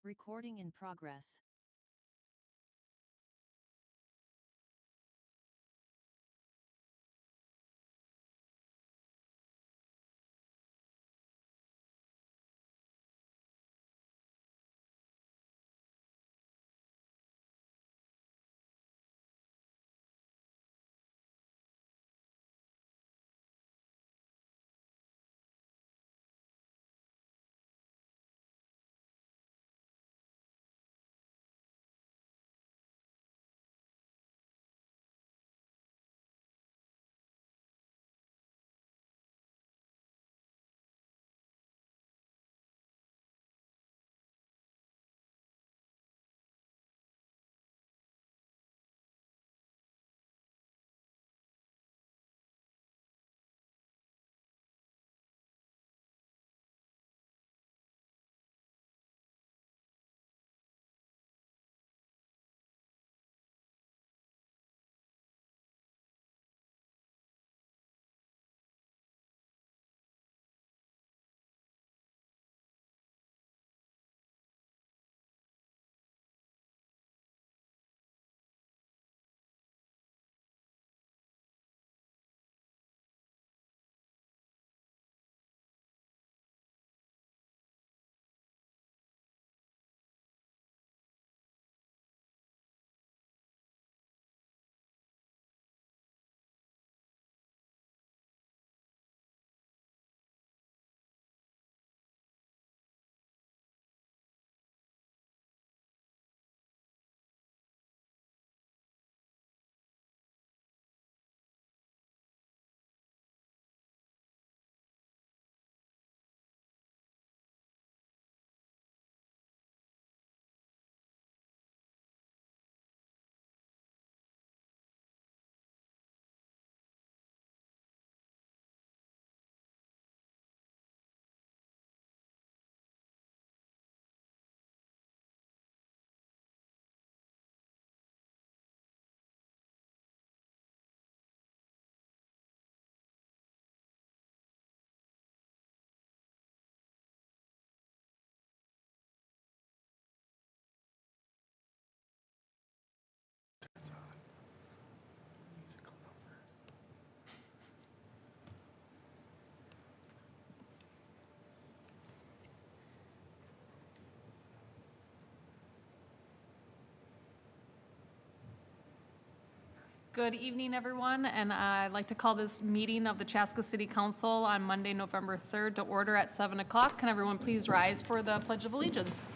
Recording in progress. Good evening, everyone, and I'd like to call this meeting of the Chaska City Council on Monday, November 3rd to order at 7 o'clock. Can everyone please rise for the Pledge of Allegiance?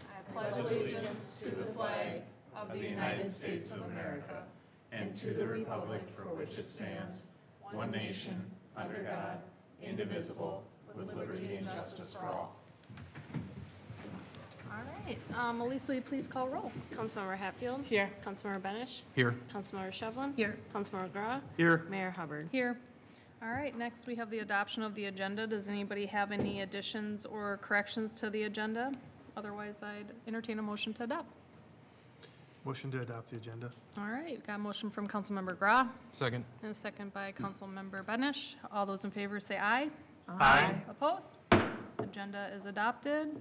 I pledge allegiance to the flag of the United States of America and to the republic for which it stands, one nation, under God, indivisible, with liberty and justice for all. All right, Elise, will you please call roll? Councilmember Hatfield? Here. Councilmember Benish? Here. Councilmember Shevlin? Here. Councilmember McGraw? Here. Mayor Hubbard? Here. All right, next we have the adoption of the agenda. Does anybody have any additions or corrections to the agenda? Otherwise, I'd entertain a motion to adopt. Motion to adopt the agenda. All right, got a motion from Councilmember Grah Second. and a second by Councilmember Benish. All those in favor say aye. Aye. Opposed? Agenda is adopted.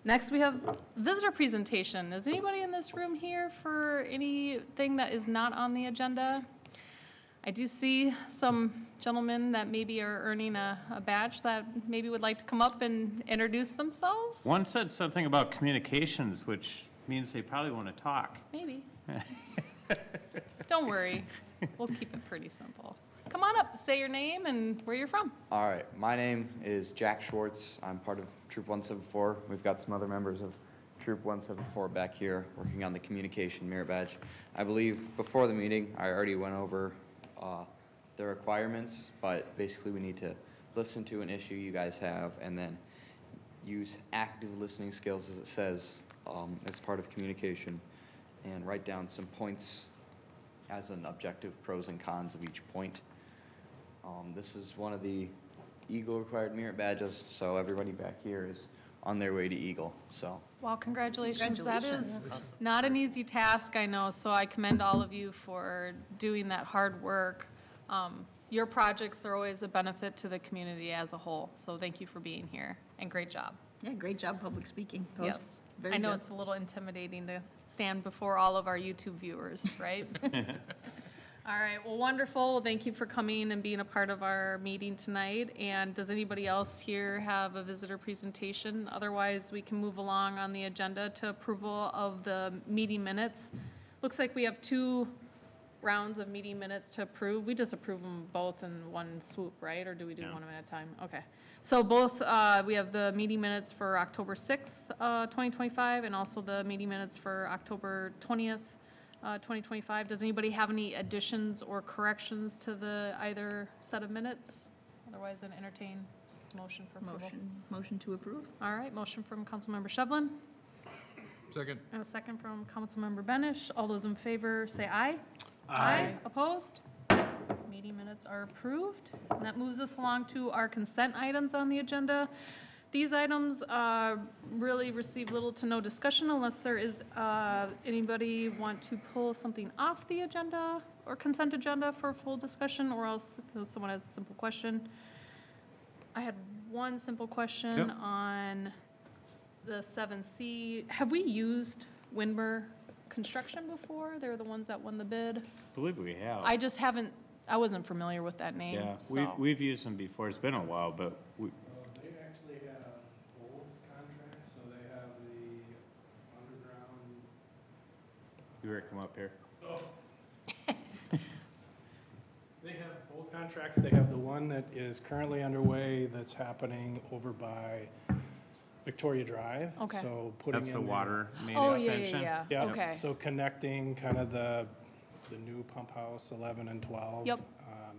Next, we have visitor presentation. Is anybody in this room here for anything that is not on the agenda? I do see some gentlemen that maybe are earning a badge that maybe would like to come up and introduce themselves. One said something about communications, which means they probably want to talk. Maybe. Don't worry. We'll keep it pretty simple. Come on up, say your name and where you're from. All right, my name is Jack Schwartz. I'm part of Troop 174. We've got some other members of Troop 174 back here working on the communication merit badge. I believe before the meeting, I already went over the requirements, but basically we need to listen to an issue you guys have and then use active listening skills, as it says, as part of communication, and write down some points as an objective pros and cons of each point. This is one of the Eagle required merit badges, so everybody back here is on their way to Eagle. So, Well, congratulations. That is not an easy task, I know, so I commend all of you for doing that hard work. Your projects are always a benefit to the community as a whole, so thank you for being here, and great job. Yeah, great job public speaking. That was Yes. very I know good. it's a little intimidating to stand before all of our YouTube viewers, right? All right, well, wonderful. Well, thank you for coming and being a part of our meeting tonight. And does anybody else here have a visitor presentation? Otherwise, we can move along on the agenda to approval of the meeting minutes. Looks like we have 2 rounds of meeting minutes to approve. We just approve them both in one swoop, right? Or do we do one at a time? Okay. So both, we have the meeting minutes for October 6th, 2025, and also the meeting minutes for October 20th, 2025. Does anybody have any additions or corrections to the either set of minutes? Otherwise, I'd entertain motion for approval. Motion to approve? All right, motion from Councilmember Shevlin, Second. and a second from Councilmember Benish. All those in favor say aye. Aye. Opposed? Meeting minutes are approved. And that moves us along to our consent items on the agenda. These items really receive little to no discussion unless there is anybody want to pull something off the agenda or consent agenda for full discussion, or else if someone has a simple question. I had one simple question Yep. on the 7C. Have we used Windmer Construction before? They're the ones that won the bid. I believe we have. I just haven't, I wasn't familiar with that name, Yeah, so. we've used them before. It's been a while, but we, They actually have both contracts, so they have the underground. you better come up here. They have both contracts. They have the one that is currently underway that's happening over by Victoria Drive. Okay. So putting in. That's the water main Oh, yeah, extension. yeah, Yeah, okay. so connecting kind of the new pump house 11 and 12. Yep.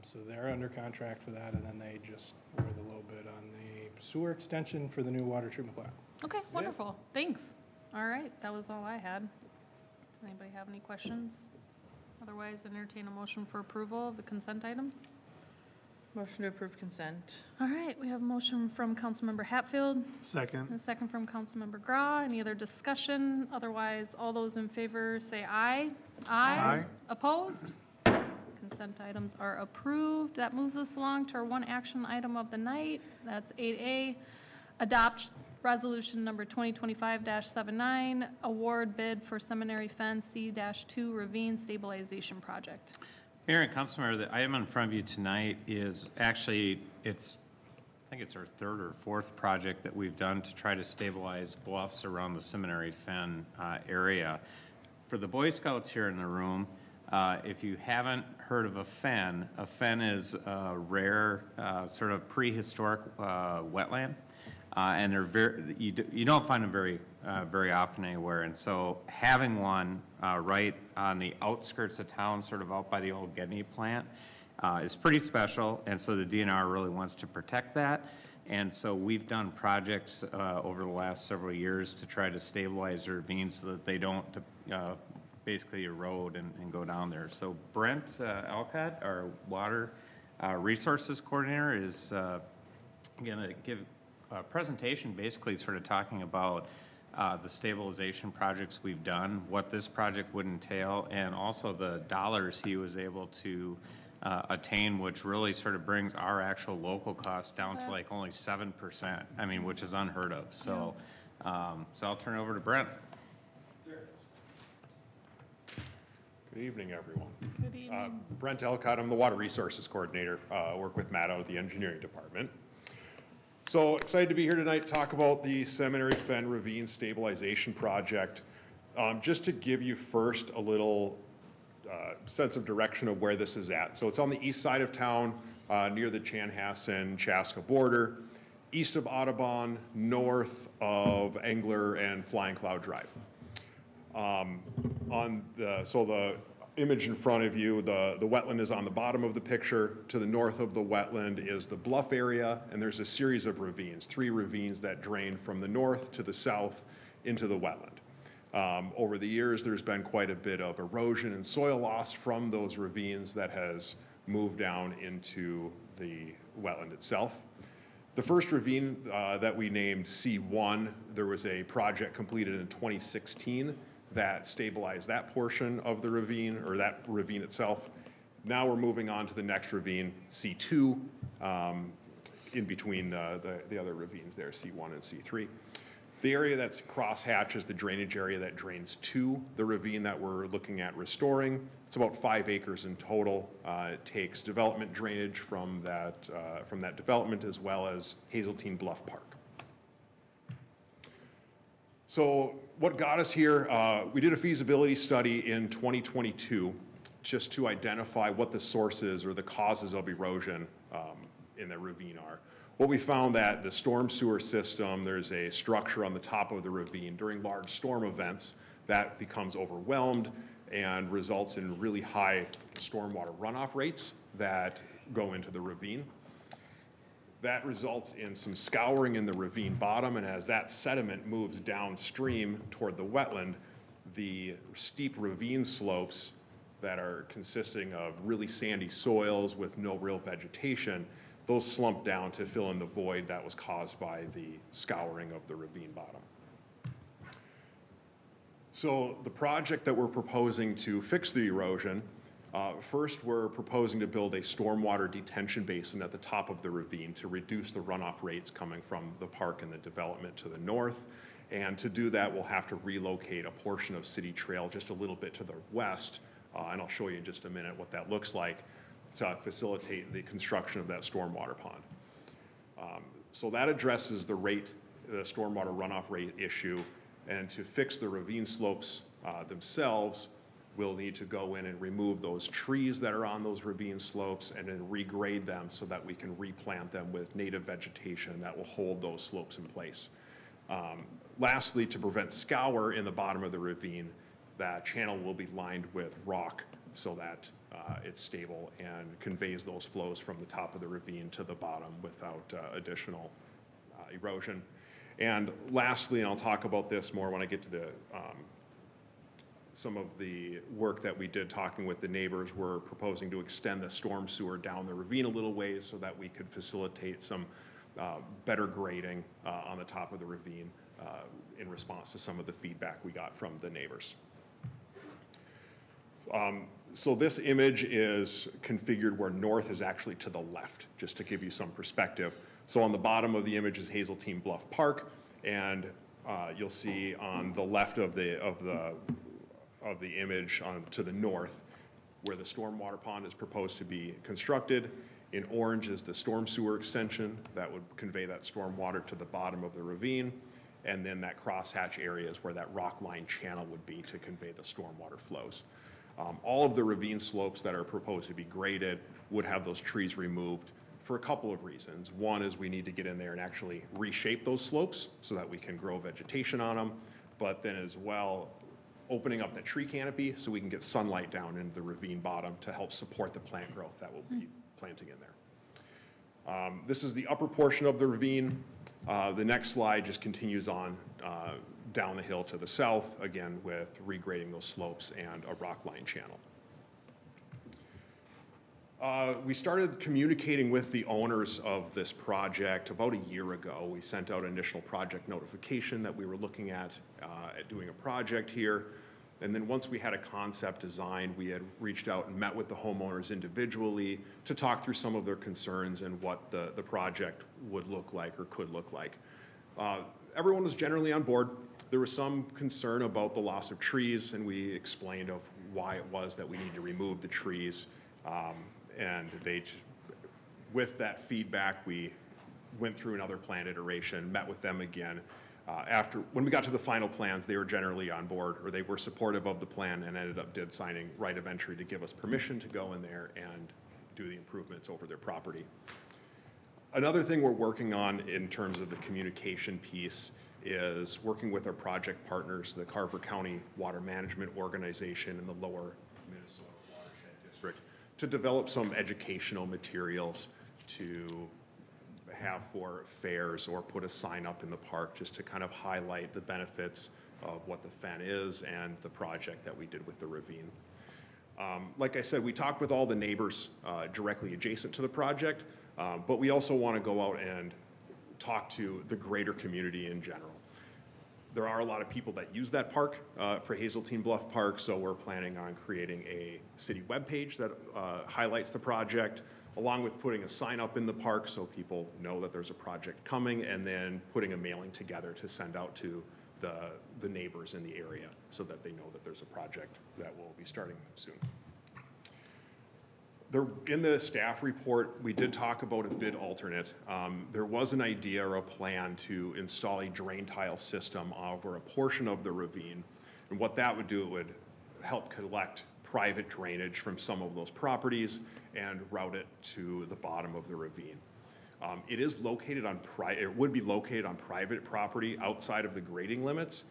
So they're under contract for that, and then they just were the low bid on the sewer extension for the new water treatment plant. Okay, wonderful, thanks. All right, that was all I had. Does anybody have any questions? Otherwise, entertain a motion for approval of the consent items. Motion to approve consent. All right, we have a motion from Councilmember Hatfield, Second. and a second from Councilmember Grau. Any other discussion? Otherwise, all those in favor say aye. Aye. Opposed? Consent items are approved. That moves us along to our one action item of the night. That's 8A, adopt resolution number 2025-79, award bid for Seminary Fence C-2 Ravine Stabilization Project. Mayor and Councilmember, the item in front of you tonight is actually, I think it's our 3rd or 4th project that we've done to try to stabilize bluffs around the Seminary Fen area. For the Boy Scouts here in the room, if you haven't heard of a fen is a rare, sort of prehistoric wetland. And they're you don't find them very often anywhere. And so having one right on the outskirts of town, sort of out by the old Gedney plant, is pretty special. And so the DNR really wants to protect that. And so we've done projects over the last several years to try to stabilize the ravines so that they don't basically erode and go down there. So Brent Alcott, our water resources coordinator, is going to give a presentation basically sort of talking about the stabilization projects we've done, what this project would entail, and also the dollars he was able to attain, which really sort of brings our actual local costs down to like only 7%. I mean, which is unheard of. So, so I'll turn it over to Brent. Good evening, everyone. Good evening. Brent Elcott, I'm the Water Resources Coordinator. Work with Matt out at the Engineering Department. So excited to be here tonight to talk about the Seminary Fen Ravine Stabilization Project. Just to give you first a little sense of direction of where this is at. So it's on the east side of town, near the Chanhassen-Chaska border, east of Audubon, north of Engler and Flying Cloud Drive. So the image in front of you, the wetland is on the bottom of the picture. To the north of the wetland is the bluff area, and there's a series of ravines, 3 ravines that drain from the north to the south into the wetland. Over the years, there's been quite a bit of erosion and soil loss from those ravines that has moved down into the wetland itself. The first ravine that we named C1, there was a project completed in 2016 that stabilized that portion of the ravine, or that ravine itself. Now we're moving on to the next ravine, C2, in between the other ravines there, C1 and C3. The area that's crosshatched is the drainage area that drains to the ravine that we're looking at restoring. It's about 5 acres in total. It takes development drainage from that development as well as Hazeltine Bluff Park. So what got us here, we did a feasibility study in 2022 just to identify what the sources or the causes of erosion in the ravine are. What we found that the storm sewer system, there's a structure on the top of the ravine. During large storm events, that becomes overwhelmed and results in really high stormwater runoff rates that go into the ravine. That results in some scouring in the ravine bottom, and as that sediment moves downstream toward the wetland, the steep ravine slopes that are consisting of really sandy soils with no real vegetation, those slump down to fill in the void that was caused by the scouring of the ravine bottom. So the project that we're proposing to fix the erosion, first we're proposing to build a stormwater detention basin at the top of the ravine to reduce the runoff rates coming from the park and the development to the north. And to do that, we'll have to relocate a portion of City Trail just a little bit to the west, and I'll show you in just a minute what that looks like, to facilitate the construction of that stormwater pond. So that addresses the stormwater runoff rate issue, and to fix the ravine slopes themselves, we'll need to go in and remove those trees that are on those ravine slopes and then regrade them so that we can replant them with native vegetation that will hold those slopes in place. Lastly, to prevent scour in the bottom of the ravine, that channel will be lined with rock so that it's stable and conveys those flows from the top of the ravine to the bottom without additional erosion. And lastly, and I'll talk about this more when I get to the some of the work that we did talking with the neighbors, we're proposing to extend the storm sewer down the ravine a little ways so that we could facilitate some better grading on the top of the ravine in response to some of the feedback we got from the neighbors. So this image is configured where north is actually to the left, just to give you some perspective. So on the bottom of the image is Hazeltine Bluff Park, and you'll see on the left of the image to the north where the stormwater pond is proposed to be constructed. In orange is the storm sewer extension that would convey that storm water to the bottom of the ravine, and then that crosshatch area is where that rock line channel would be to convey the stormwater flows. All of the ravine slopes that are proposed to be graded would have those trees removed for a couple of reasons. One is we need to get in there and actually reshape those slopes so that we can grow vegetation on them, but then as well, opening up the tree canopy so we can get sunlight down into the ravine bottom to help support the plant growth that we'll be planting in there. This is the upper portion of the ravine. The next slide just continues on down the hill to the south, again with regrading those slopes and a rock line channel. We started communicating with the owners of this project about a year ago. We sent out initial project notification that we were looking at doing a project here. And then once we had a concept design, we had reached out and met with the homeowners individually to talk through some of their concerns and what the project would look like or could look like. Everyone was generally on board. There was some concern about the loss of trees, and we explained of why it was that we need to remove the trees. And with that feedback, we went through another plan iteration, met with them again. When we got to the final plans, they were generally on board, or they were supportive of the plan and ended up signing right of entry to give us permission to go in there and do the improvements over their property. Another thing we're working on in terms of the communication piece is working with our project partners, the Carver County Water Management Organization and the Lower Minnesota Watershed District, to develop some educational materials to have for fairs or put a sign up in the park just to kind of highlight the benefits of what the fen is and the project that we did with the ravine. Like I said, we talked with all the neighbors directly adjacent to the project, but we also want to go out and talk to the greater community in general. There are a lot of people that use that park for Hazeltine Bluff Park, so we're planning on creating a city webpage that highlights the project, along with putting a sign up in the park so people know that there's a project coming, and then putting a mailing together to send out to the neighbors in the area so that they know that there's a project that will be starting soon. In the staff report, we did talk about a bid alternate. There was an idea or a plan to install a drain tile system over a portion of the ravine. And what that would do, it would help collect private drainage from some of those properties and route it to the bottom of the ravine. It is located on it would be located on private property outside of the grading limits.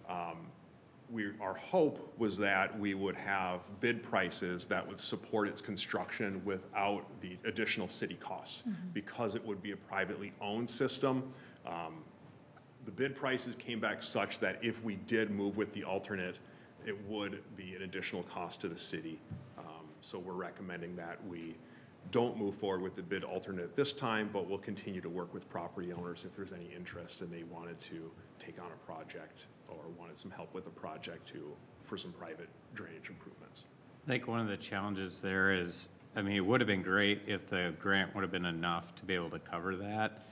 Our hope was that we would have bid prices that would support its construction without the additional city costs. Because it would be a privately owned system, the bid prices came back such that if we did move with the alternate, it would be an additional cost to the city. So we're recommending that we don't move forward with the bid alternate this time, but we'll continue to work with property owners if there's any interest and they wanted to take on a project or wanted some help with a project for some private drainage improvements. I think one of the challenges there is, I mean, it would have been great if the grant would have been enough to be able to cover that.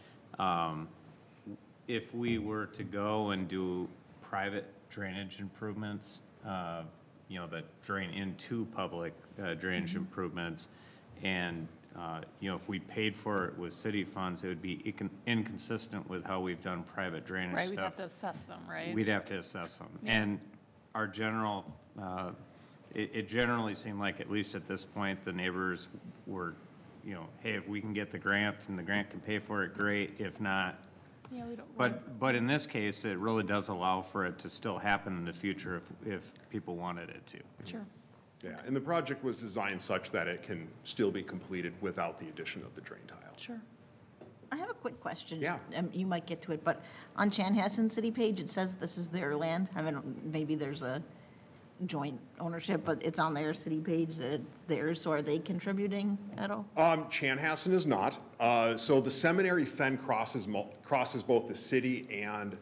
If we were to go and do private drainage improvements, you know, that drain into public drainage improvements, and you know, if we paid for it with city funds, it would be inconsistent with how we've done private drainage Right, stuff. we'd have to assess them, right? We'd have to assess them. Yeah. And our general, it generally seemed like, at least at this point, the neighbors were, you know, hey, if we can get the grant and the grant can pay for it, great. If not, Yeah, we don't. but in this case, it really does allow for it to still happen in the future if people wanted it to. Sure. Yeah, and the project was designed such that it can still be completed without the addition of the drain tile. Sure. I have a quick question. Yeah. You might get to it, but on Chanhassen City page, it says this is their land. I mean, maybe there's a joint ownership, but it's on their city page that it's theirs, so are they contributing at all? Chanhassen is not. So the Seminary Fen crosses both the city and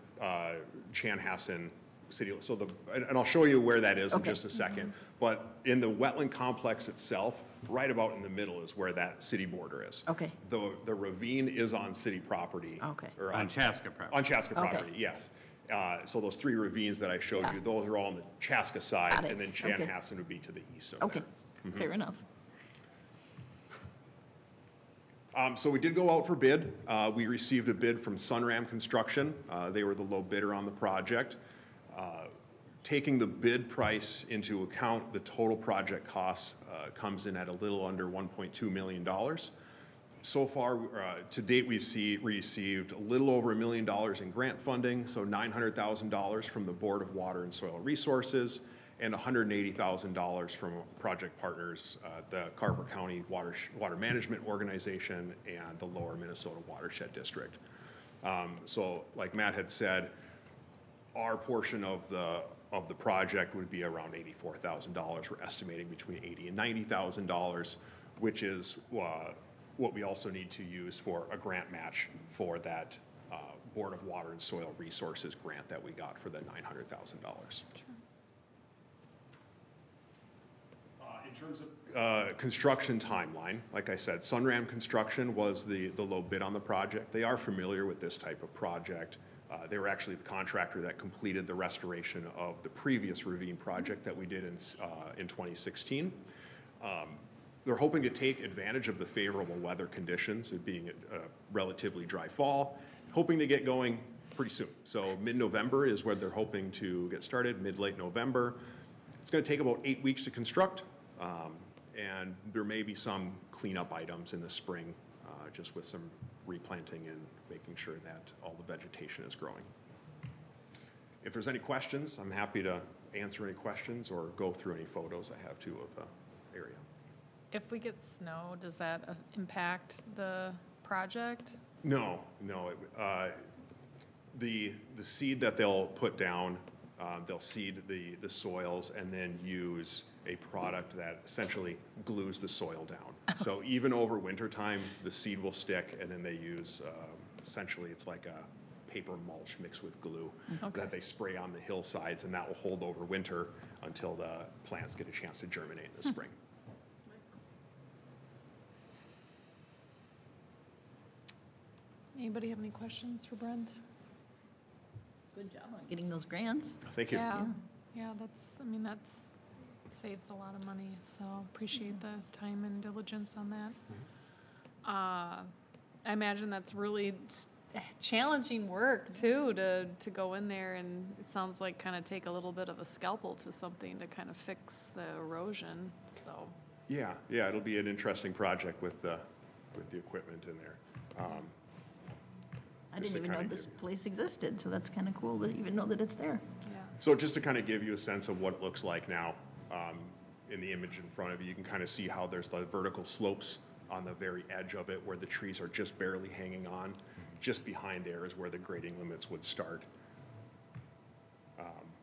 Chanhassen City. So and I'll show you where that is in just a second. But in the wetland complex itself, right about in the middle is where that city border is. Okay. The ravine is on city property. Okay. Or On Chaska property. On Chaska Okay. property, yes. So those three ravines that I showed Yeah. you, those are all on the Chaska side, Got it. and then Okay. Chanhassen would be to the east of Okay, that. fair enough. So we did go out for bid. We received a bid from Sunram Construction. They were the low bidder on the project. Taking the bid price into account, the total project cost comes in at a little under $1.2 million. So far, to date, we've received a little over $1 million in grant funding, so $900,000 from the Board of Water and Soil Resources, and $180,000 from project partners, the Carver County Water Management Organization and the Lower Minnesota Watershed District. So like Matt had said, our portion of the project would be around $84,000. We're estimating between $80,000 and $90,000, which is what we also need to use for a grant match for that Board of Water and Soil Resources grant that we got for the $900,000. In terms of construction timeline, like I said, Sunram Construction was the low bid on the project. They are familiar with this type of project. They were actually the contractor that completed the restoration of the previous ravine project that we did in 2016. They're hoping to take advantage of the favorable weather conditions, it being a relatively dry fall, hoping to get going pretty soon. So mid-November is where they're hoping to get started, mid-late November. It's going to take about 8 weeks to construct, and there may be some cleanup items in the spring, just with some replanting and making sure that all the vegetation is growing. If there's any questions, I'm happy to answer any questions or go through any photos I have too of the area. If we get snow, does that impact the project? No. The seed that they'll put down, they'll seed the soils and then use a product that essentially glues the soil down. So even over winter time, the seed will stick, and then they use, essentially it's like a paper mulch mixed with glue that they spray on the hillsides, and that will hold over winter until the plants get a chance to germinate in the spring. Anybody have any questions for Brent? Good job on getting those grants. Thank you. Yeah, yeah, that's saves a lot of money, so appreciate the time and diligence on that. I imagine that's really challenging work too, to go in there, and it sounds like kind of take a little bit of a scalpel to something to kind of fix the erosion, so. Yeah, it'll be an interesting project with the equipment in there. I Just didn't to even know kinda this give- place existed, so that's kind of cool to even know that it's there. Yeah. So just to kind of give you a sense of what it looks like now, in the image in front of you, you can kind of see how there's the vertical slopes on the very edge of it where the trees are just barely hanging on. Just behind there is where the grading limits would start.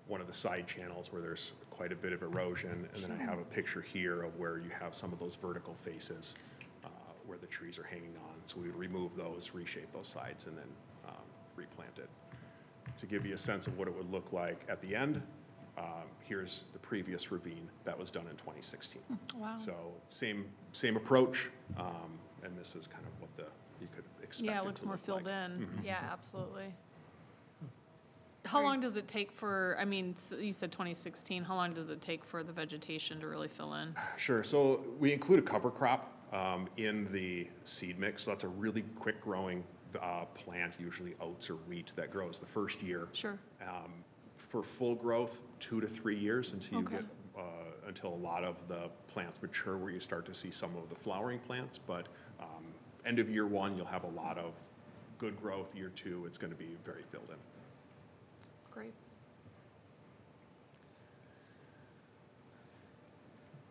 One of the side channels where there's quite a bit of erosion, and then I have a picture here of where you have some of those vertical faces where the trees are hanging on. So we would remove those, reshape those sides, and then replant it. To give you a sense of what it would look like at the end, here's the previous ravine that was done in 2016. Wow. So same approach, and this is kind of what you could expect. Yeah, it to looks more look filled like. in. Yeah, absolutely. How long does it take for, you said 2016, how long does it take for the vegetation to really fill in? Sure. So we include a cover crop in the seed mix. So that's a really quick growing plant, usually oats or wheat, that grows the first year. Sure. For full growth, 2 to 3 years until you Okay. get until a lot of the plants mature, where you start to see some of the flowering plants. But end of year 1, you'll have a lot of good growth. Year 2, it's going to be very filled in. Great.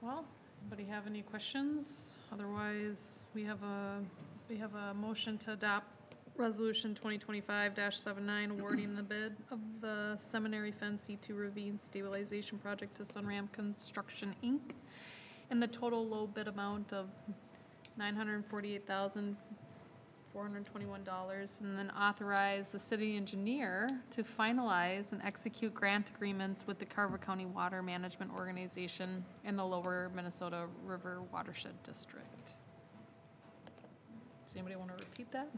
Well, anybody have any questions? Otherwise, we have a motion to adopt Resolution 2025-79, awarding the bid of the Seminary Fence C2 Ravine Stabilization Project to Sunram Construction, Inc. in the total low bid amount of $948,421, and then authorize the city engineer to finalize and execute grant agreements with the Carver County Water Management Organization and the Lower Minnesota River Watershed District. Does anybody want to repeat that?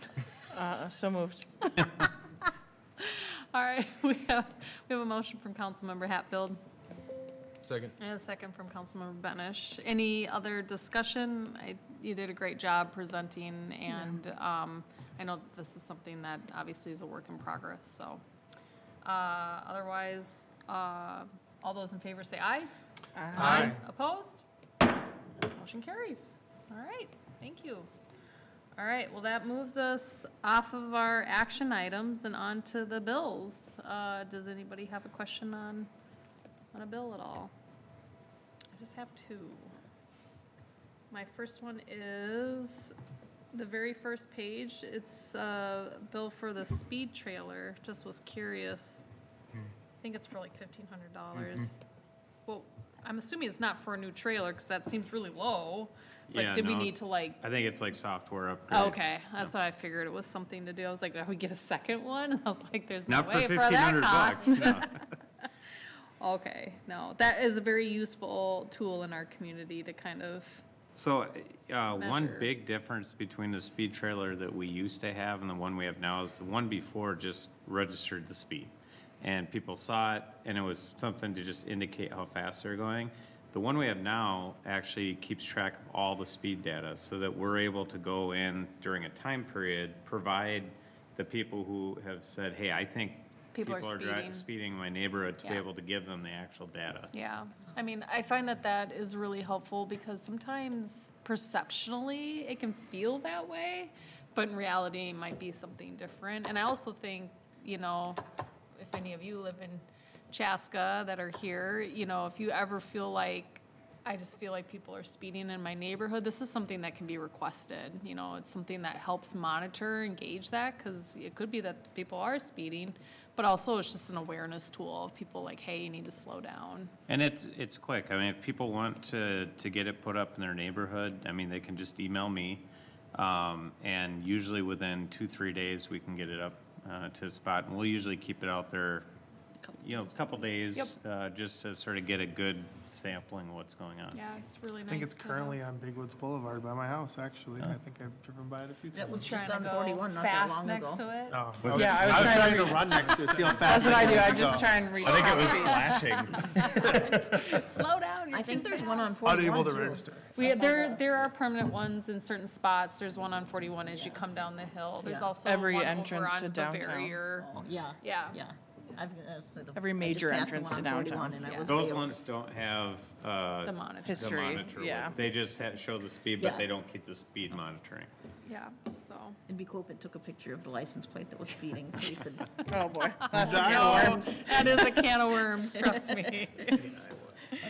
So moved. All right, we have a motion from Councilmember Hatfield Second. and a second from Councilmember Benish. Any other discussion? You did a great job presenting, and I know this is something that obviously is a work in progress, so. Otherwise, all those in favor say aye. Aye. Opposed? Motion carries. All right, thank you. All right, well, that moves us off of our action items and onto the bills. Does anybody have a question on a bill at all? I just have 2. My first one is the very first page. It's a bill for the speed trailer. Just was curious. I think it's for like $1,500. Well, I'm assuming it's not for a new trailer because that seems really low. But Yeah, did we no, need to like? I think it's like software upgrade. Oh, okay, that's what I figured. It was something to do. I was like, "Do we get a second one?" And I was like, "There's no Not for way for that $1,500, cost." no. Okay, no, that is a very useful tool in our community to kind of. So, one Measure. big difference between the speed trailer that we used to have and the one we have now is the one before just registered the speed. And people saw it, and it was something to just indicate how fast they're going. The one we have now actually keeps track of all the speed data, so that we're able to go in during a time period, provide the people who have said, hey, I think People are speeding in my neighborhood, to be Yeah. able to give them the actual data. Yeah, I mean, I find that is really helpful because sometimes perceptionally it can feel that way, but in reality it might be something different. And I also think, if any of you live in Chaska that are here, if you ever feel like, I just feel like people are speeding in my neighborhood, this is something that can be requested. It's something that helps monitor and gauge that, because it could be that people are speeding, but also it's just an awareness tool of people like, hey, you need to slow down. And it's quick. I mean, if people want to get it put up in their neighborhood, I mean, they can just email me. And usually within 2-3 days, we can get it up to a spot. And we'll usually keep it out there a couple days, just to sort of get a good sampling of what's going on. Yeah, it's really nice. I think it's to currently have. on Big Woods Boulevard by my house, actually. I think I've driven by it a few times. That was Trying just to on go 41 not that fast long next ago. to it. Oh, Yeah, I was I was trying trying to run next to it, see how fast That's what I do. I can just go. try and reach. I think it was top speed. flashing. Slow down. You're I think too there's fast. one on 41 Unable to too. register. There are permanent ones in certain spots. There's one on 41 as you come down the hill. There's Yeah. also Every one entrance over to on downtown. Bavaria. Oh, yeah. Yeah. Yeah. Every major entrance to downtown. Those ones don't have The monitor. History, monitor. yeah. They just show the speed, but Yeah. they don't keep the speed monitoring. Yeah, so. It'd be cool if it took a picture of the license plate that was speeding, so you could, Oh, boy. That's No, that is a can of worms, trust me. It's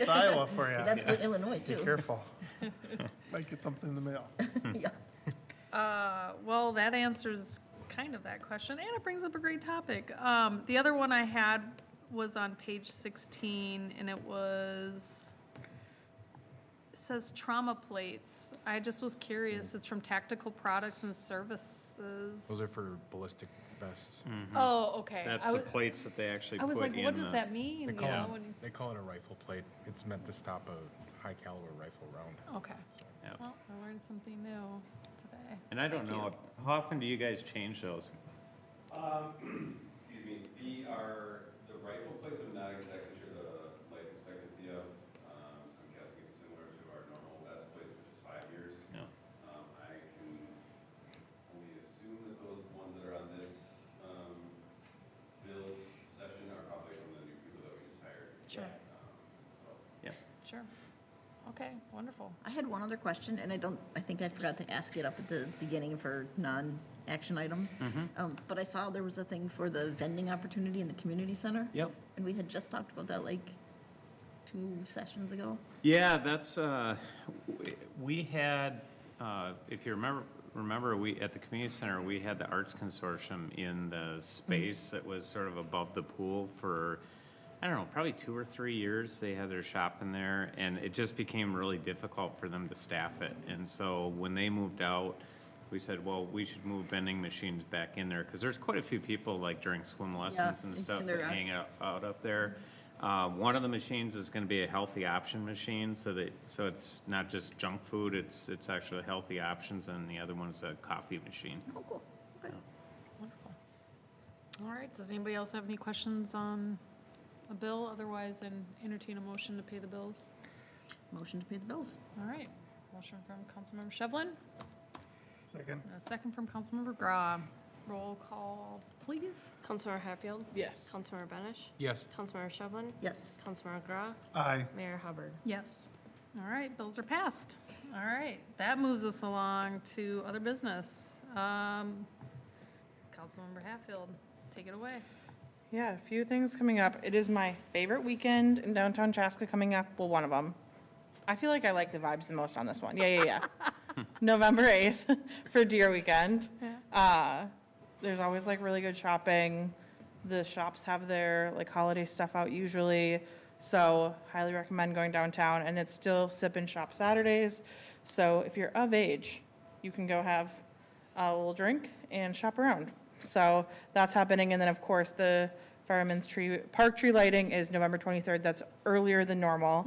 Iowa for you. that's the Illinois Be too. careful. Might get something in the mail. Yeah. Well, that answers kind of that question, and it brings up a great topic. The other one I had was on page 16, and it says trauma plates. I just was curious. It's from Tactical Products and Services. Those are for ballistic vests. Oh, okay. That's the plates that they actually I was put like, in what does the. that mean? They You call, know, it, when- they call it a rifle plate. It's meant to stop a high caliber rifle round. Okay. Yeah. Well, I learned something new today. And I don't Thank know, you. how often do you guys change those? Excuse me, the rifle plates, I'm not exactly sure the life expectancy of. I'm guessing it's similar to our normal vest plates, which is 5 years. Yeah. I can only assume that those ones that are on this bills session are probably from the new people that we just hired. Sure. So. Sure. Okay, wonderful. I had one other question, and I think I forgot to ask it up at the beginning for non-action items. But I saw there was a thing for the vending opportunity in the community center. Yep. And we had just talked about that like 2 sessions ago. Yeah, that's, we had, if you remember, we, at the community center, we had the Arts Consortium in the space that was sort of above the pool for, I don't know, probably 2 or 3 years. They had their shop in there, and it just became really difficult for them to staff it. And so when they moved out, we said, well, we should move vending machines back in there, because there's quite a few people, like during swim lessons and I've stuff, seen that there are. hang out up there. One of the machines is gonna be a healthy option machine, so it's not just junk food, it's actually healthy options, and the other one's a coffee machine. Oh, cool. Okay. Wonderful. All right, does anybody else have any questions on a bill? Otherwise, then entertain a motion to pay the bills. Motion to pay the bills. All right, motion from Councilmember Shevlin, Second. and a second from Councilmember Grah. Roll call, please. Councilmember Hatfield? Yes. Councilmember Benish? Yes. Councilmember Shevlin? Yes. Councilmember Grah? Aye. Mayor Hubbard? Yes. All right, bills are passed. All right, that moves us along to other business. Councilmember Hatfield, take it away. Yeah, a few things coming up. It is my favorite weekend in downtown Chaska coming up. Well, one of them. I feel like I like the vibes the most on this one. Yeah. November 8th for Deer Weekend. There's always like really good shopping. The shops have their like holiday stuff out usually. So highly recommend going downtown, and it's still sip and shop Saturdays. So if you're of age, you can go have a little drink and shop around. So that's happening. And then of course the Fireman's Park tree lighting is November 23rd. That's earlier than normal.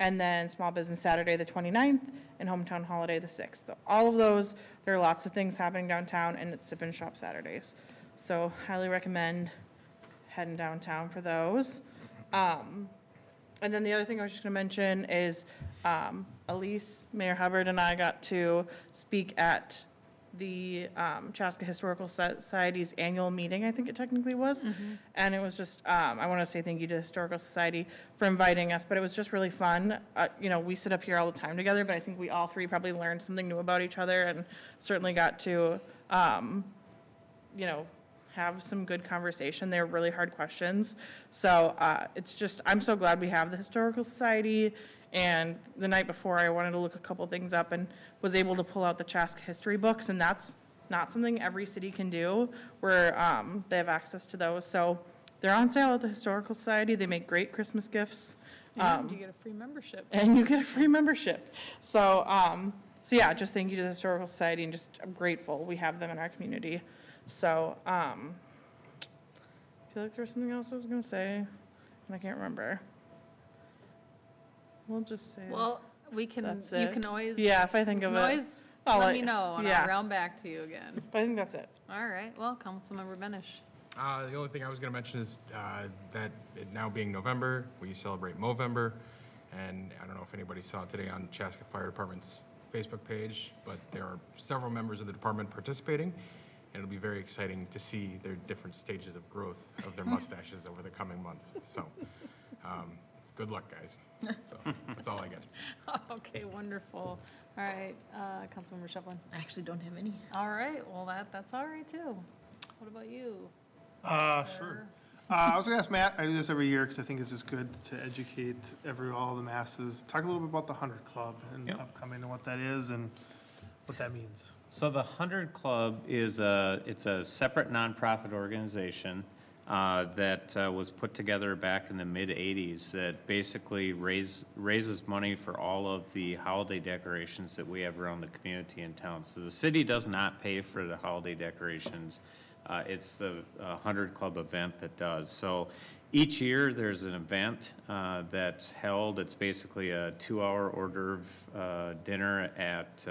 And then Small Business Saturday, the 29th, and Hometown Holiday, the 6th. So all of those, there are lots of things happening downtown, and it's sip and shop Saturdays. So highly recommend heading downtown for those. And then the other thing I was just gonna mention is Elise, Mayor Hubbard, and I got to speak at the Chaska Historical Society's annual meeting, I think it technically was. And it was just, I want to say thank you to the Historical Society for inviting us, but it was just really fun. You know, we sit up here all the time together, but I think we all three probably learned something new about each other, and certainly got to, you know, have some good conversation. They were really hard questions. So it's just, I'm so glad we have the Historical Society. And the night before, I wanted to look a couple things up and was able to pull out the Chaska history books, and that's not something every city can do, where they have access to those. So they're on sale at the Historical Society. They make great Christmas gifts. And you get a free membership. And you get a free membership. So, so yeah, just thank you to the Historical Society, and just I'm grateful we have them in our community. So, feel like there was something else I was gonna say, and I can't remember. We'll just say. Well, we can, That's you it. can always. Yeah, if I think you of can it. always I'll let let me you- know, and yeah. I'll round back to you again. But I think that's it. All right, well, Councilmember Benish. The only thing I was going to mention is that it now being November, we celebrate Movember. And I don't know if anybody saw today on Chaska Fire Department's Facebook page, but there are several members of the department participating. And it'll be very exciting to see their different stages of growth of their mustaches over the coming month. So good luck, guys. So that's all I got. Okay, wonderful. All right, Councilmember Shevlin. I actually don't have any. All right, well, that's all right, too. What about you? Sure. sir? I was gonna ask Matt, I do this every year because I think it's just good to educate all the masses. Talk a little bit about the 100 Club and Yep. upcoming and what that is and what that means. So the 100 Club is it's a separate nonprofit organization that was put together back in the mid-'80s that basically raises money for all of the holiday decorations that we have around the community in town. So the city does not pay for the holiday decorations. It's the 100 Club event that does. So each year there's an event that's held. It's basically a 2-hour hors d'oeuvre dinner at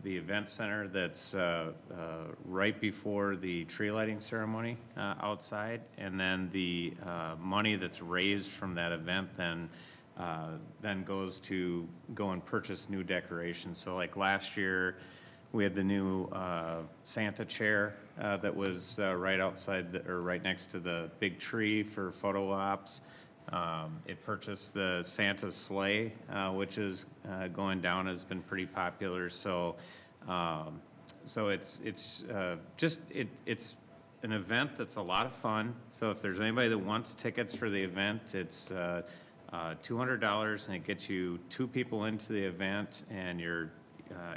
the event center that's right before the tree lighting ceremony outside. And then the money that's raised from that event then goes to go and purchase new decorations. So like last year, we had the new Santa chair that was right outside, or right next to the big tree for photo ops. It purchased the Santa sleigh, which is going down, has been pretty popular. So it's an event that's a lot of fun. So if there's anybody that wants tickets for the event, it's $200, and it gets you 2 people into the event, and you're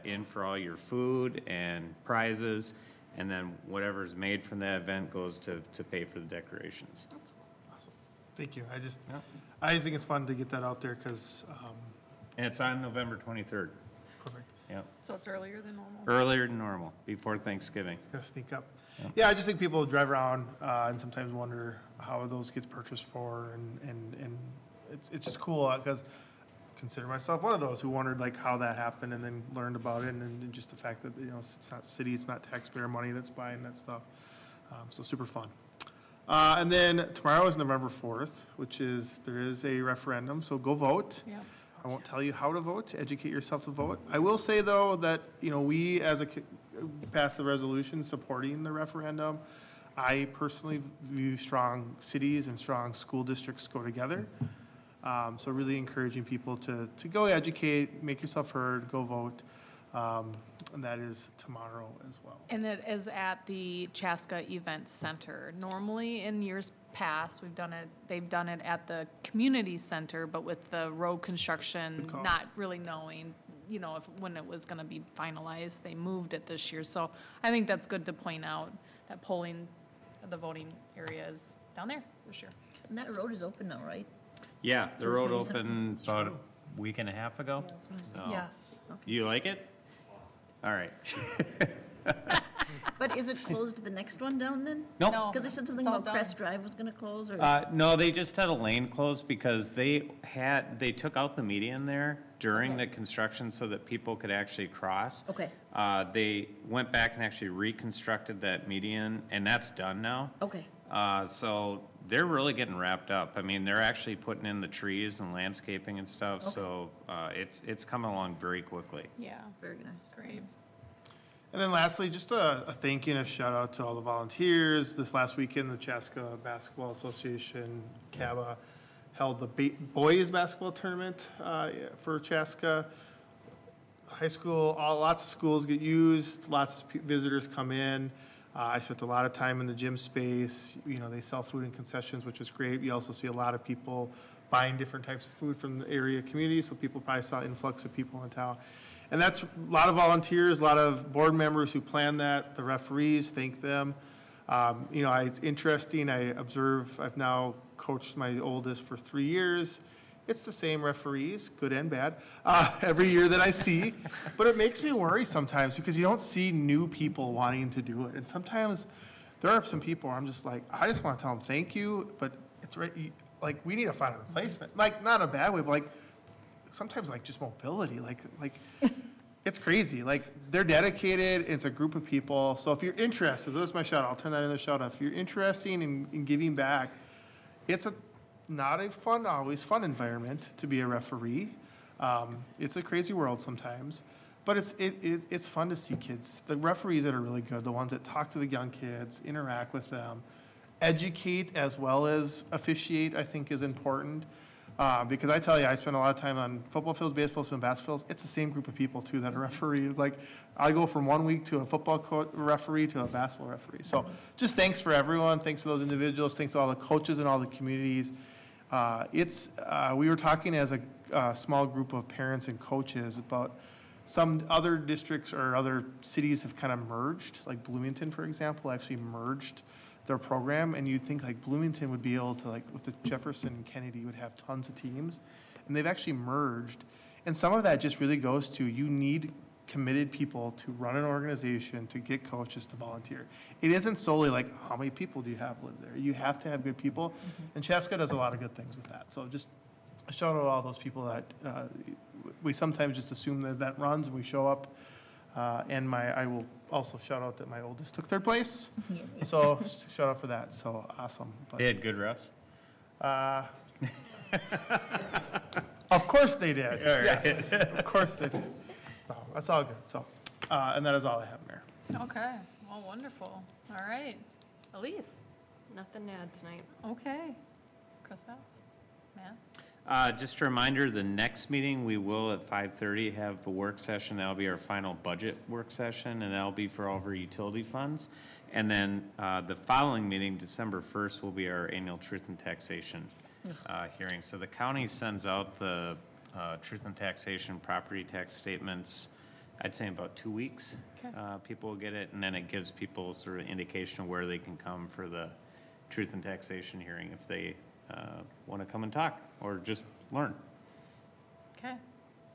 in for all your food and prizes, and then whatever's made from that event goes to pay for the decorations. Awesome. Thank you. I just think it's fun to get that out there because, And it's on November 23rd. perfect. Yep. So it's earlier than normal? Earlier than normal, before Thanksgiving. Gotta sneak up. Yeah, I just think people drive around and sometimes wonder how those get purchased for, and it's just cool because consider myself one of those who wondered like how that happened and then learned about it, and then just the fact that it's not city, it's not taxpayer money that's buying that stuff. So super fun. And then tomorrow is November 4th, which is there is a referendum, so go vote. Yep. I won't tell you how to vote. Educate yourself to vote. I will say though that we as a pass a resolution supporting the referendum. I personally view strong cities and strong school districts go together. So really encouraging people to go educate, make yourself heard, go vote. And that is tomorrow as well. And it is at the Chaska Event Center. Normally, in years past, they've done it at the community center, but with the road construction, Good call. not really knowing, when it was gonna be finalized, they moved it this year. So I think that's good to point out, that the voting area is down there this year. And that road is open now, right? Yeah, To the the road community center? opened about a week and a half ago. So, Yes. You like it? All right. But is it closed the next one down then? Nope. No. Because they said something It's all about done. Crest Drive was gonna close, or? No, they just had a lane closed because they took out the median there during the construction so that people could actually cross. Okay, They went back and actually reconstructed that median, and that's done now. okay. So they're really getting wrapped up. I mean, they're actually putting in the trees and landscaping and stuff, so it's coming along very quickly. Yeah, Very nice. great. And then lastly, just a thank you and a shout out to all the volunteers. This last weekend, the Chaska Basketball Association, CABA, held the boys basketball tournament for Chaska. High school, lots of schools get used, lots of visitors come in. I spent a lot of time in the gym space. They sell food and concessions, which is great. You also see a lot of people buying different types of food from the area community, so people probably saw an influx of people in town. And that's a lot of volunteers, a lot of board members who plan that, the referees, thank them. It's interesting, I observe, I've now coached my oldest for 3 years. It's the same referees, good and bad, every year that I see. But it makes me worry sometimes because you don't see new people wanting to do it. And sometimes there are some people where I'm just like, I just want to tell them thank you, but it's right, like, we need to find a replacement. Like, not in a bad way, but like, sometimes like just mobility, like it's crazy. Like, they're dedicated, it's a group of people. So if you're interested, this is my shout out, I'll turn that into a shout out. If you're interested in giving back, it's not a always fun environment to be a referee. It's a crazy world sometimes, but it's fun to see kids. The referees that are really good, the ones that talk to the young kids, interact with them, educate as well as officiate, I think is important. Because I tell you, I spend a lot of time on football fields, baseball fields, and basketball fields. It's the same group of people too that are referees. Like, I go from 1 week to a football referee to a basketball referee. So just thanks for everyone. Thanks to those individuals. Thanks to all the coaches and all the communities. We were talking as a small group of parents and coaches about some other districts or other cities have kind of merged, like Bloomington, for example, actually merged their program, and you'd think like Bloomington would be able to, like with the Jefferson and Kennedy, would have tons of teams, and they've actually merged. And some of that just really goes to, you need committed people to run an organization, to get coaches to volunteer. It isn't solely like, how many people do you have live there? You have to have good people, and Chaska does a lot of good things with that. So just a shout out to all those people that we sometimes just assume that runs, and we show up. And I will also shout out that my oldest took third place. So shout out for that. So awesome. But, They had good refs? of course they did. Yes, of course they did. So that's all good. So, and that is all I have, Mayor. Okay, well, wonderful. All right. Elise? Nothing to add tonight. Okay. Christoph? Matt? Just a reminder, the next meeting, we will at 5:30 have a work session. That'll be our final budget work session, and that'll be for all of our utility funds. And then the following meeting, December 1st, will be our annual truth and taxation hearing. So the county sends out the truth and taxation property tax statements, I'd say in about 2 weeks. Okay. People will get it, and then it gives people sort of indication of where they can come for the truth and taxation hearing if they want to come and talk or just learn. Okay,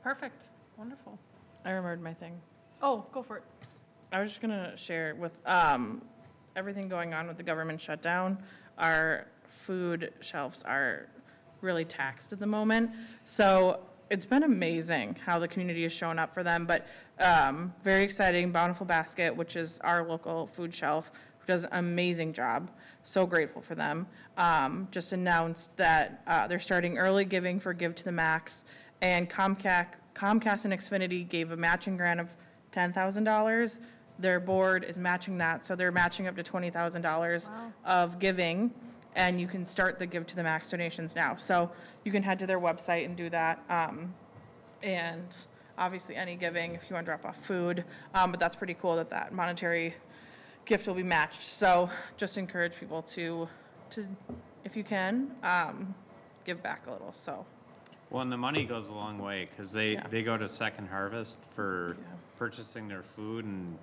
perfect, wonderful. I remembered my thing. Oh, go for it. I was just gonna share with everything going on with the government shutdown, our food shelves are really taxed at the moment. So it's been amazing how the community has shown up for them, but very exciting. Bountiful Basket, which is our local food shelf, does an amazing job. So grateful for them. Just announced that they're starting early giving for Give to the Max, and Comcast and Xfinity gave a matching grant of $10,000. Their board is matching that, so they're matching up to $20,000 of giving, and you can start the Give to the Max donations now. So you can head to their website and do that. And obviously any giving if you want to drop off food, but that's pretty cool that monetary gift will be matched. So just encourage people to if you can, give back a little. So. Well, and the money goes a long way because they go to Second Harvest for purchasing their food, and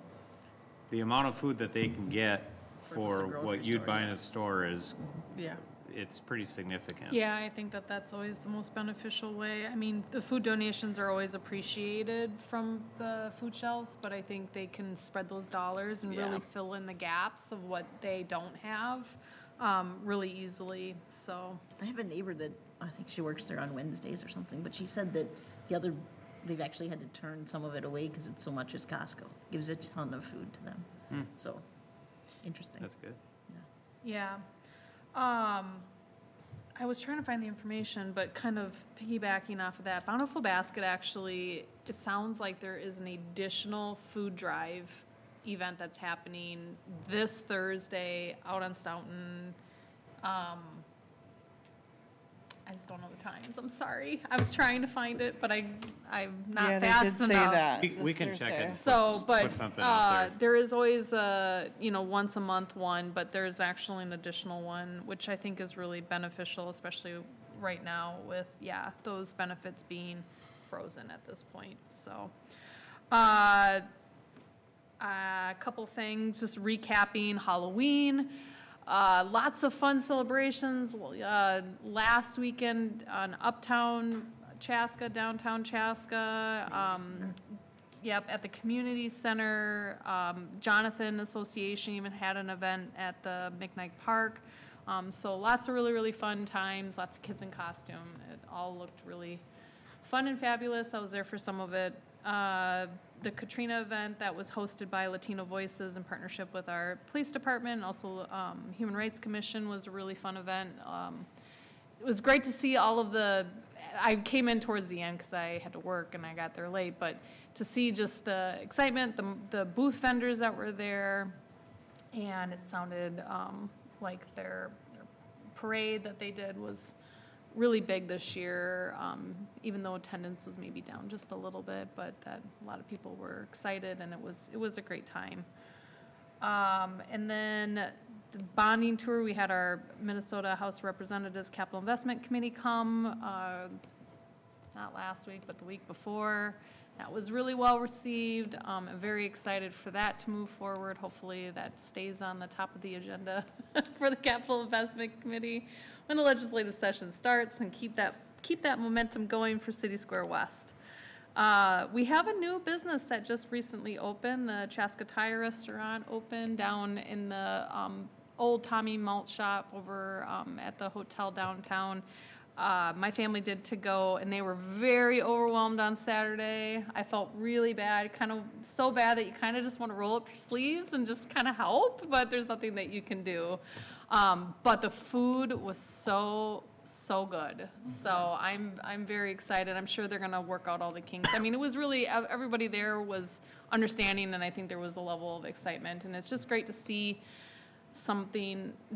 the amount of food that they can get for what you'd buy in a store is, it's pretty significant. Yeah, I think that's always the most beneficial way. I mean, the food donations are always appreciated from the food shelves, but I think they can spread those dollars and really fill in the gaps of what they don't have really easily, so. I have a neighbor that, I think she works there on Wednesdays or something, but she said that they've actually had to turn some of it away because it's so much as Costco. Gives a ton of food to them. So, interesting. That's good. Yeah. I was trying to find the information, but kind of piggybacking off of that, Bountiful Basket actually, it sounds like there is an additional food drive event that's happening this Thursday out on Stoughton. I just don't know the times. I'm sorry. I was trying to find it, but I'm not fast enough. Yeah, they did say that. We can check it. So, but Put something out there. there is always a, once a month one, but there's actually an additional one, which I think is really beneficial, especially right now with, those benefits being frozen at this point. So, a couple things, just recapping Halloween. Lots of fun celebrations. Last weekend on Uptown Chaska, downtown Chaska, Yep, at the community center. Jonathan Association even had an event at the McKnight Park. So lots of really, really fun times, lots of kids in costume. It all looked really fun and fabulous. I was there for some of it. The Katrina event that was hosted by Latino Voices in partnership with our police department, and also Human Rights Commission, was a really fun event. It was great to see all of I came in towards the end because I had to work and I got there late, but to see just the excitement, the booth vendors that were there, and it sounded like their parade that they did was really big this year, even though attendance was maybe down just a little bit, but that a lot of people were excited, and it was a great time. And then the bonding tour, we had our Minnesota House of Representatives Capital Investment Committee come, not last week, but the week before. That was really well received. I'm very excited for that to move forward. Hopefully that stays on the top of the agenda for the Capital Investment Committee when the legislative session starts, and keep that momentum going for City Square West. We have a new business that just recently opened. The Chaska Tire Restaurant opened down in the old Tommy Malt Shop over at the hotel downtown. My family did to go, and they were very overwhelmed on Saturday. I felt really bad, kind of so bad that you kind of just want to roll up your sleeves and just kind of help, but there's nothing that you can do. But the food was so good. So I'm very excited. I'm sure they're going to work out all the kinks. I mean, it was really, everybody there was understanding, and I think there was a level of excitement, and it's just great to see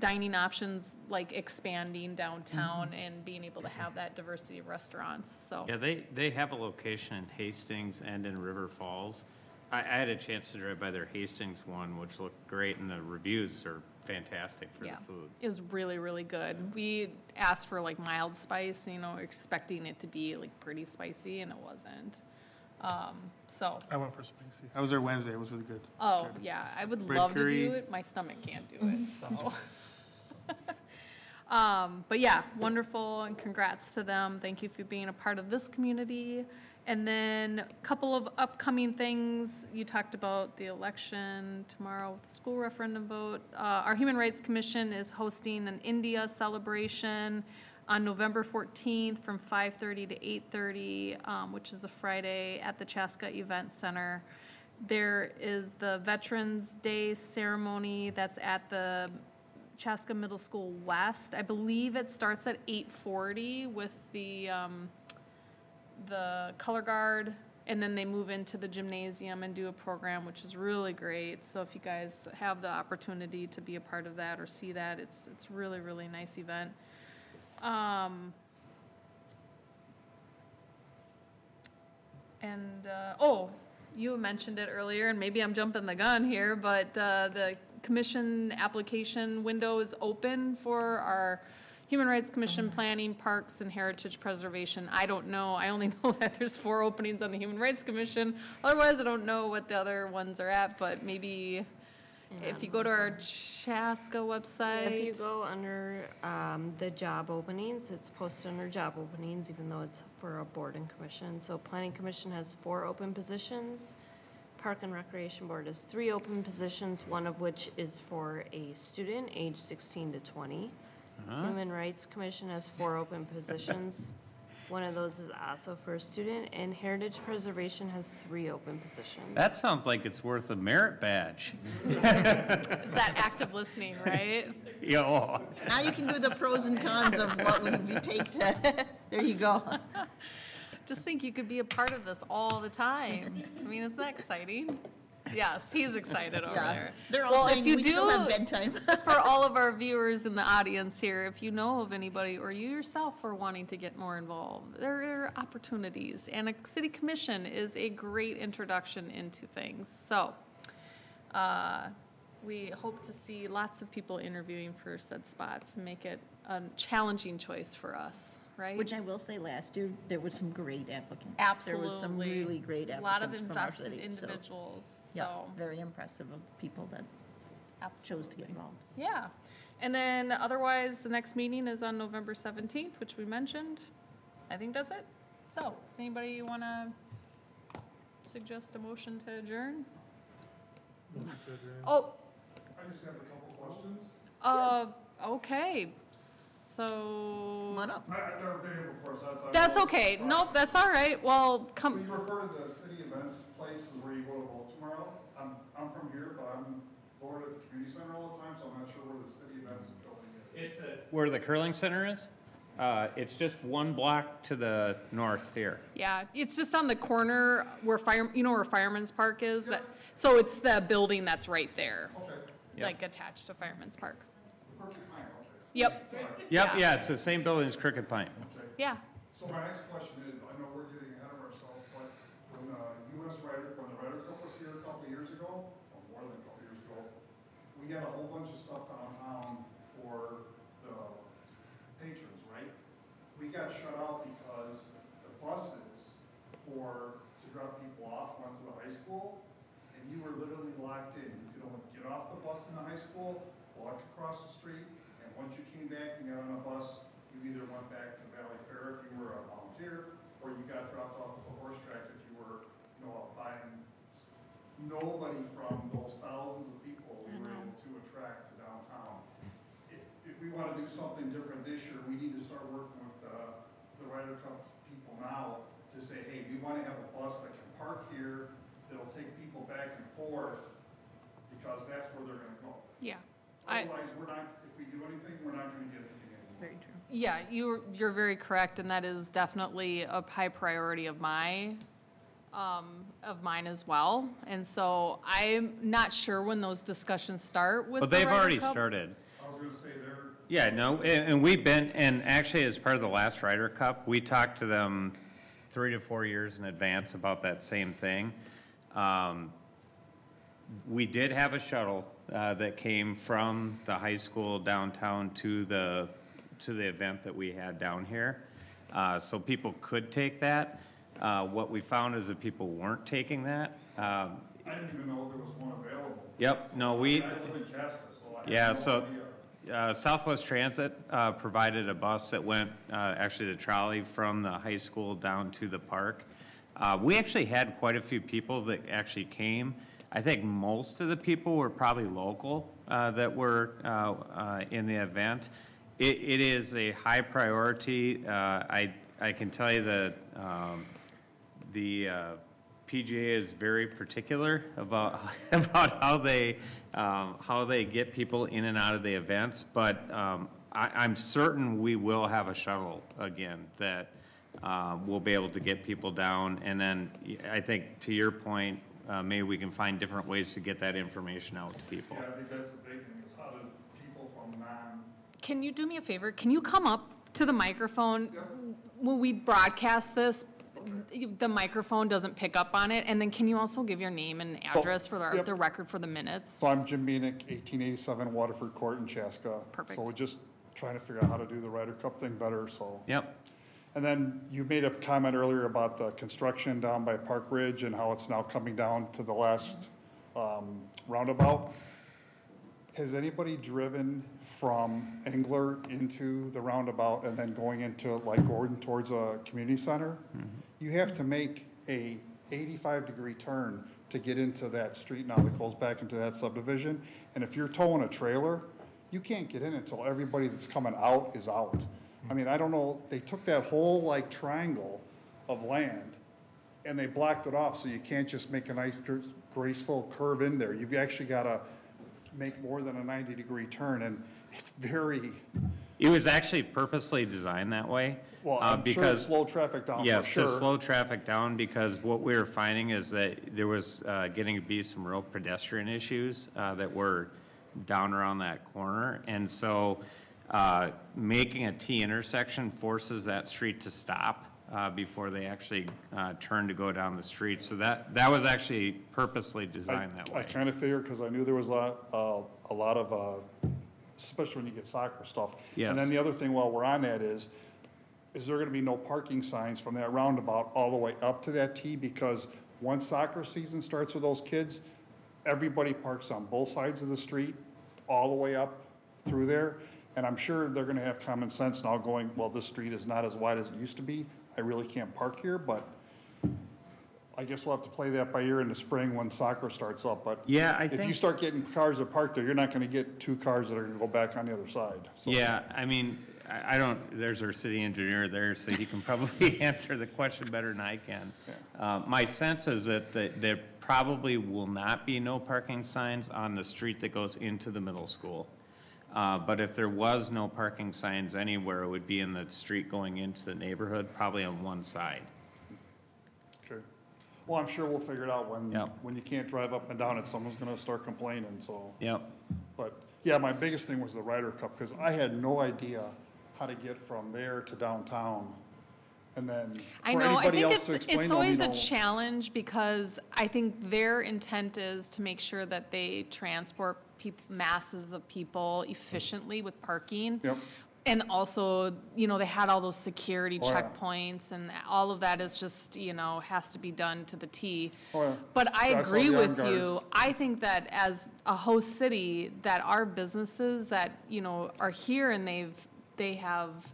dining options like expanding downtown and being able to have that diversity of restaurants. So Yeah, they have a location in Hastings and in River Falls. I had a chance to drive by their Hastings one, which looked great, and the reviews are fantastic for the food. It was really, really good. We asked for like mild spice, expecting it to be like pretty spicy, and it wasn't. So. I went for spicy. I was there Wednesday. It was really good. Oh, yeah, I would Bread love curry. to do it. My stomach can't do it, so. But yeah, wonderful, and congrats to them. Thank you for being a part of this community. And then a couple of upcoming things. You talked about the election tomorrow with the school referendum vote. Our Human Rights Commission is hosting an India celebration on November 14th from 5:30 to 8:30, which is a Friday at the Chaska Event Center. There is the Veterans Day ceremony that's at the Chaska Middle School West. I believe it starts at 8:40 with the color guard, and then they move into the gymnasium and do a program, which is really great. So if you guys have the opportunity to be a part of that or see that, it's really, really nice event. You mentioned it earlier, and maybe I'm jumping the gun here, but the commission application window is open for our Human Rights Commission, Planning, Parks, and Heritage Preservation. I don't know. I only know that there's 4 openings on the Human Rights Commission. Otherwise, I don't know what the other ones are at, but maybe if you go to our Chaska website. If you go under the job openings, it's posted under job openings, even though it's for a board and commission. So Planning Commission has 4 open positions. Park and Recreation Board has 3 open positions, one of which is for a student age 16 to 20. Human Rights Commission has 4 open positions. One of those is also for a student, and Heritage Preservation has 3 open positions. That sounds like it's worth a merit badge. It's that active listening, right? Yo. Now you can do the pros and cons of what would you take to, there you go. Just think you could be a part of this all the time. I mean, isn't that exciting? Yes, he's excited over Yeah. there. They're all Well, saying if you we still have do, bedtime. for all of our viewers in the audience here, if you know of anybody or you yourself are wanting to get more involved, there are opportunities. And a city commission is a great introduction into things. So we hope to see lots of people interviewing for said spots and make it a challenging choice for us. Right? Which I will say, last year, there were some great applicants. Absolutely. There was some really great A lot of applicants from our invested city. So, individuals, yeah, so. very impressive of the people that chose to get involved. Yeah. And then otherwise, the next meeting is on November 17th, which we mentioned. I think that's it. So, does anybody want to suggest a motion to adjourn? Oh, I just have a couple questions. okay, so. Come on up. I've never been here before, so That's okay. Nope, that's all right. Well, So come, you refer to the city events places where you go to vote tomorrow. I'm from here, but I'm voted at the community center all the time, so I'm not sure where the city events building is. It's where the curling center is. It's just one block to the north here. yeah, it's just on the corner where where Fireman's Park is, that, so it's the building that's right there, Okay, Yep. like attached to Fireman's Park. Crooked Pine, okay. Yep, Yep, Yeah. yeah, it's the same building as Crooked Pine. Okay. yeah. So my next question is, I know we're getting ahead of ourselves, but when the Ryder Cup was here a couple of years ago, or more than a couple of years ago, we had a whole bunch of stuff downtown for the patrons, right? We got shut out because the buses to drop people off went to the high school, and you were literally locked in. You could only get off the bus in the high school, walk across the street, and once you came back and got on a bus, you either went back to Valley Fair if you were a volunteer, or you got dropped off at the horse track if you were, out buying. Nobody from those thousands of people we were able to attract to downtown. If we want to do something different this year, we need to start working with the Ryder Cup people now to say, hey, we want to have a bus that can park here, that'll take people back and forth, because that's where they're going to go. Yeah. Otherwise, if we do anything, we're not going to get anything in. Very true. Yeah, you're very correct, and that is definitely a high priority of mine as well. And so I'm not sure when those discussions start with But the they've Ryder already Cup. started. I was going to say they're. Yeah, no, and we've been, and actually as part of the last Ryder Cup, we talked to them 3 to 4 years in advance about that same thing. We did have a shuttle that came from the high school downtown to the event that we had down here. So people could take that. What we found is that people weren't taking that. I didn't even know there was one available. Yep, no, I live in Chaska, so I yeah, have no so idea. Southwest Transit provided a bus that went, actually the trolley from the high school down to the park. We actually had quite a few people that actually came. I think most of the people were probably local that were in the event. It is a high priority. I can tell you that the PGA is very particular about how they get people in and out of the events, but I'm certain we will have a shuttle again that we'll be able to get people down. And then I think to your point, maybe we can find different ways to get that information out to people. Yeah, I think that's the big thing, is how do people from Can you do me a favor? Can you come up to the microphone? When we broadcast this, the microphone doesn't pick up on it, and then can you also give your name and address for the record for the minutes? So I'm Jim Beanick, 1887 Waterford Court in Chaska. Perfect. So we're just trying to figure out how to do the Ryder Cup thing better, so. Yep. And then you made a comment earlier about the construction down by Park Ridge and how it's now coming down to the last roundabout. Has anybody driven from Engler into the roundabout and then going into like Gordon towards a community center? You have to make a 85-degree turn to get into that street now that goes back into that subdivision. And if you're towing a trailer, you can't get in until everybody that's coming out is out. I mean, I don't know, they took that whole like triangle of land and they blocked it off, so you can't just make a nice graceful curve in there. You've actually got to make more than a 90-degree turn, and it's very. It was actually purposely designed that way. Well, I'm sure to slow traffic down, for sure. Yes, to slow traffic down, because what we were finding is that there was getting to be some real pedestrian issues that were down around that corner. And so making a T intersection forces that street to stop before they actually turn to go down the street. So that was actually purposely designed that way. I kind of figured, because I knew there was a lot of, especially when you get soccer stuff. Yes. And then the other thing while we're on that is there going to be no parking signs from that roundabout all the way up to that T? Because once soccer season starts with those kids, everybody parks on both sides of the street, all the way up through there. And I'm sure they're going to have common sense now going, well, this street is not as wide as it used to be. I really can't park here, but I guess we'll have to play that by ear in the spring when soccer starts up, but. Yeah, I If you think, start getting cars that park there, you're not gonna get 2 cars that are gonna go back on the other side. So- yeah, I mean, I don't, there's our city engineer there, so he can probably answer the question better than I can. My sense is that there probably will not be no parking signs on the street that goes into the middle school. But if there was no parking signs anywhere, it would be in the street going into the neighborhood, probably on one side. Okay. Well, I'm sure we'll figure it out Yep. when you can't drive up and down it, someone's gonna start complaining, so. Yep. But, yeah, my biggest thing was the Ryder Cup, because I had no idea how to get from there to downtown. And then I for know, I anybody think else to explain it's to them, always you a know. challenge because I think their intent is to make sure that they transport masses of people efficiently with parking. Yep. And also, they had all those security Oh, yeah. checkpoints and all of that is just, has to be done to the T. Oh, yeah. But I That's all agree the with armed you. guards. I think that as a host city, that our businesses that, are here and they have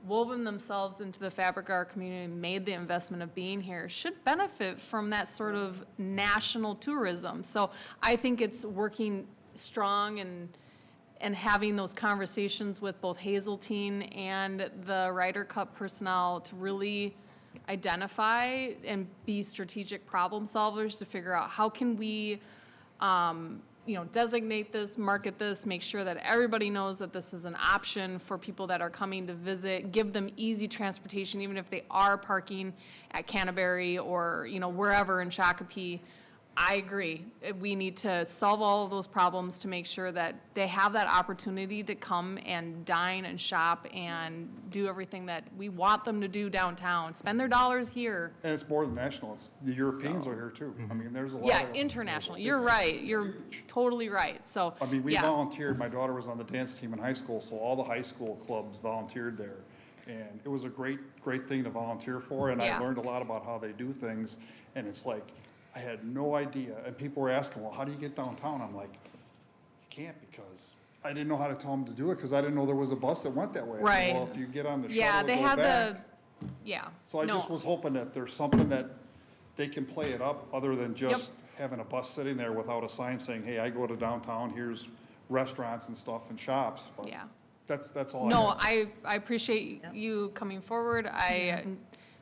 woven themselves into the fabric of our community and made the investment of being here should benefit from that sort of national tourism. So I think it's working strong and having those conversations with both Hazeltine and the Ryder Cup personnel to really identify and be strategic problem solvers to figure out how can we, designate this, market this, make sure that everybody knows that this is an option for people that are coming to visit, give them easy transportation, even if they are parking at Canterbury or, wherever in Shakopee. I agree. We need to solve all of those problems to make sure that they have that opportunity to come and dine and shop and do everything that we want them to do downtown, spend their dollars here. And it's more than national, it's, the Europeans are here too. I mean, there's a lot Yeah, of. international. You're it's right. You're huge. totally right. So, I mean, we yeah. volunteered, my daughter was on the dance team in high school, so all the high school clubs volunteered there. And it was a great thing to volunteer for, and Yeah. I learned a lot about how they do things. And it's like, I had no idea, and people were asking, well, how do you get downtown? I'm like, you can't, because I didn't know how to tell them to do it, because I didn't know there was a bus that went that way. I said, Right. well, if you get on the Yeah, shuttle they and go have back. yeah. So I No. just was hoping that there's something that they can play it up, other than just having a bus sitting there without a sign saying, hey, I go to downtown, here's restaurants and stuff and shops. But Yeah. that's all I No, have. I appreciate you coming forward. I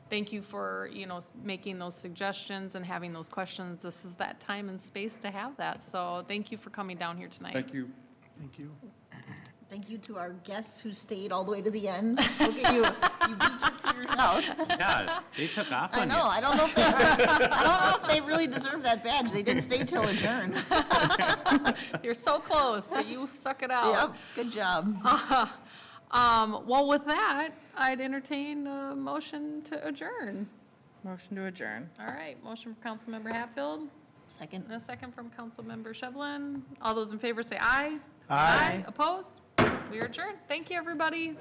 thank you for, making those suggestions and having those questions. This is that time and space to have that. So thank you for coming down here tonight. Thank you. Thank you. Thank you to our guests who stayed all the way to the end. Look at you, you beat your peers out. Yeah, they took off I on know, you. I don't know if they really deserve that badge. They didn't stay till adjourn. You're so close, but you suck it out. Yep, good job. Well, with that, I'd entertain a motion to adjourn. Motion to adjourn. All right, motion from Councilmember Hatfield, Second. and a second from Councilmember Shevlin. All those in favor say aye. Aye. Opposed? We are adjourned. Thank you, everybody.